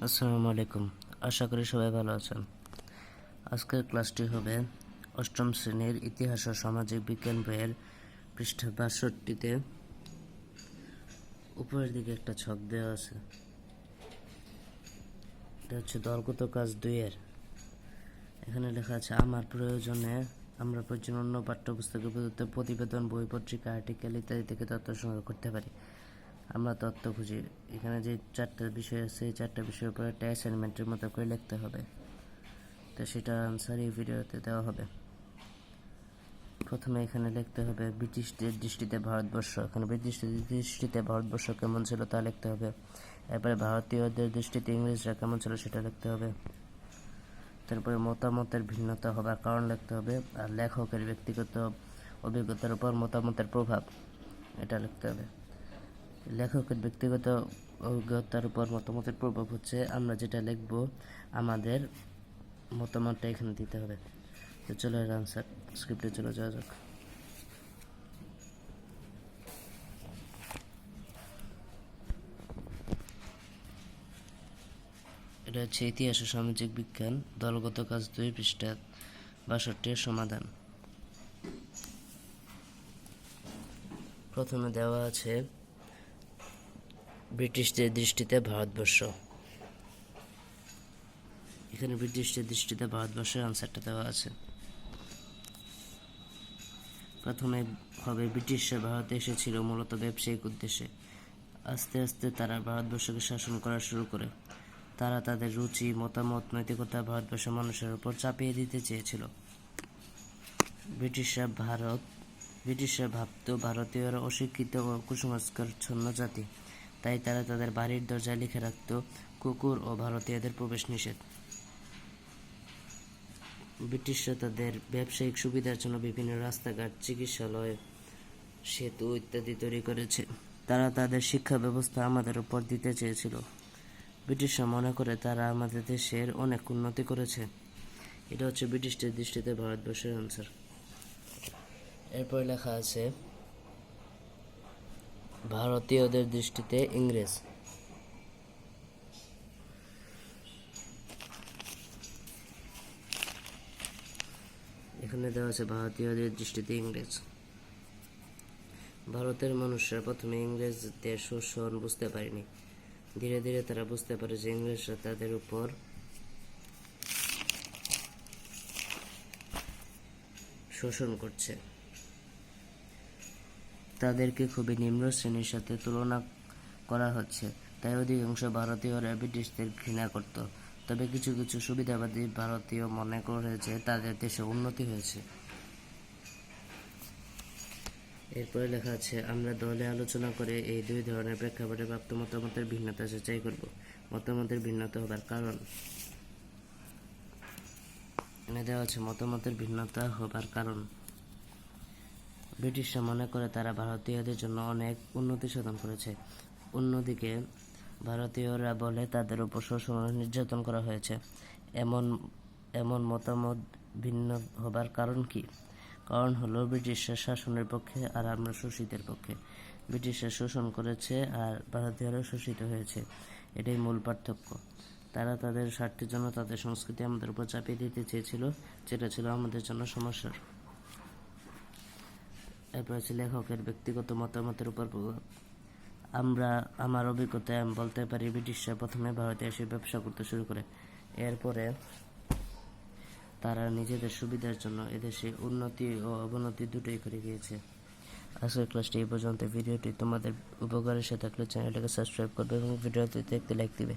আসসালামু আলাইকুম। আশা করি সবাই ভালো আছেন। আজকের ক্লাসটি হবে অষ্টম শ্রেণীর ইতিহাস ও সামাজিক বিজ্ঞান বইয়ের পৃষ্ঠা ৬২-তে উপরের দিকে একটা ছক দেওয়া আছে। এটা হচ্ছে দলগত কাজ ২-এর। এখানে লেখা আছে আমার প্রয়োজনে আমরা অন্য পাঠ্যপুস্তকের প্রদত্ত প্রতিবেদন, বই, পত্রিকা, আর্টিকেল ইত্যাদি থেকে তথ্য সংগ্রহ করতে পারি। আমরা তথ্য খুঁজি। এখানে যে ৪টা বিষয় আছে, এই ৪টা বিষয়ের উপরে একটা অ্যাসাইনমেন্টের মতো করে লিখতে হবে। তো সেটা আনসার এই ভিডিওতে দেওয়া হবে। প্রথমে এখানে লিখতে হবে ব্রিটিশদের দৃষ্টিতে ভারতবর্ষ। এখানে ব্রিটিশদের দৃষ্টিতে ভারতবর্ষ কেমন ছিল তা লিখতে হবে। এরপরে ভারতীয়দের দৃষ্টিতে ইংরেজরা কেমন ছিল সেটা লিখতে হবে। তারপরে মতামতের ভিন্নতা হবার কারণ লিখতে হবে। আর লেখকের ব্যক্তিগত অভিজ্ঞতার উপর মতামতের প্রভাব, এটা লিখতে হবে। লেখকের ব্যক্তিগত অভিজ্ঞতার উপর মতামতের প্রভাব হচ্ছে আমরা যেটা লিখব, আমাদের মতামতটা এখানে দিতে হবে। তো চলো এর আনসার স্ক্রিপ্টে চলে যাওয়া যাক। এটা হচ্ছে ইতিহাস ও সামাজিক বিজ্ঞান, দলগত কাজ ২, পৃষ্ঠা ৬২-এর সমাধান। প্রথমে দেওয়া আছে ব্রিটিশদের দৃষ্টিতে ভারতবর্ষ। এখানে ব্রিটিশদের দৃষ্টিতে ভারতবর্ষের আনসারটা দেওয়া আছে। প্রথমে হবে ব্রিটিশরা ভারতে এসেছিল মূলত ব্যবসায়িক উদ্দেশ্যে। আস্তে আস্তে তারা ভারতবর্ষকে শাসন করা শুরু করে। তারা তাদের রুচি, মতামত, নৈতিকতা ভারতবর্ষের মানুষের উপর চাপিয়ে দিতে চেয়েছিল। ব্রিটিশরা ভাবত ভারতীয়রা অশিক্ষিত ও কুসংস্কারচ্ছন্ন জাতি। তাই তারা তাদের বাড়ির দরজায় লিখে রাখত কুকুর ও ভারতীয়দের প্রবেশ নিষেধ। ব্রিটিশরা তাদের ব্যবসায়িক সুবিধার জন্য বিভিন্ন রাস্তাঘাট, চিকিৎসালয়, সেতু ইত্যাদি তৈরি করেছে। তারা তাদের শিক্ষা ব্যবস্থা আমাদের উপর দিতে চেয়েছিল। ব্রিটিশরা মনে করে তারা আমাদের দেশের অনেক উন্নতি করেছে। এটা হচ্ছে ব্রিটিশদের দৃষ্টিতে ভারতবর্ষের আনসার। এরপর লেখা আছে ভারতীয়দের দৃষ্টিতে ইংরেজ। এখানে দেওয়া আছে ভারতীয়দের দৃষ্টিতে ইংরেজ। ভারতের মানুষরা প্রথমে ইংরেজদের শোষণ বুঝতে পারেনি। ধীরে ধীরে তারা বুঝতে পারে যে ইংরেজরা তাদের উপর শোষণ করছে। তাদেরকে খুবই নিম্ন শ্রেণীর সাথে তুলনা করা হচ্ছে। তাই অধিকাংশ ভারতীয়রা ব্রিটিশদের ঘৃণা করত। তবে কিছু কিছু সুবিধাবাদী ভারতীয় মনে করে যে তাদের দেশে উন্নতি হয়েছে। এরপরে লেখা আছে আমরা দলে আলোচনা করে এই দুই ধরনের প্রেক্ষাপটে প্রাপ্ত মতামতের ভিন্নতা যাচাই করব। মতামতের ভিন্নতা হবার কারণ এনে দেওয়া আছে মতামতের ভিন্নতা হবার কারণ। ব্রিটিশরা মনে করে তারা ভারতীয়দের জন্য অনেক উন্নতি সাধন করেছে। অন্যদিকে ভারতীয়রা বলে তাদের উপর শোষণ ও নির্যাতন করা হয়েছে। এমন মতামত ভিন্ন হবার কারণ কি? কারণ হলো ব্রিটিশরা শাসনের পক্ষে আর আমরা শোষিতের পক্ষে। ব্রিটিশরা শোষণ করেছে আর ভারতীয়রা শোষিত হয়েছে, এটাই মূল পার্থক্য। তারা তাদের স্বার্থের জন্য তাদের সংস্কৃতি আমাদের উপর চাপিয়ে দিতে চেয়েছিল, যেটা ছিল আমাদের জন্য সমস্যার। এরপর আছে লেখকের ব্যক্তিগত মতামতের উপর প্রভাব। আমার অভিজ্ঞতায় আমি বলতে পারি ব্রিটিশরা প্রথমে ভারতে এসে ব্যবসা করতে শুরু করে। এরপরে তারা নিজেদের সুবিধার জন্য এদেশে উন্নতি ও অবনতি দুটোই করে গিয়েছে। আজকের ক্লাসটি এই পর্যন্ত। ভিডিওটি তোমাদের উপকার এসে থাকলে চ্যানেলটাকে সাবস্ক্রাইব করবে এবং ভিডিওটি দেখতে লাইক দিবে।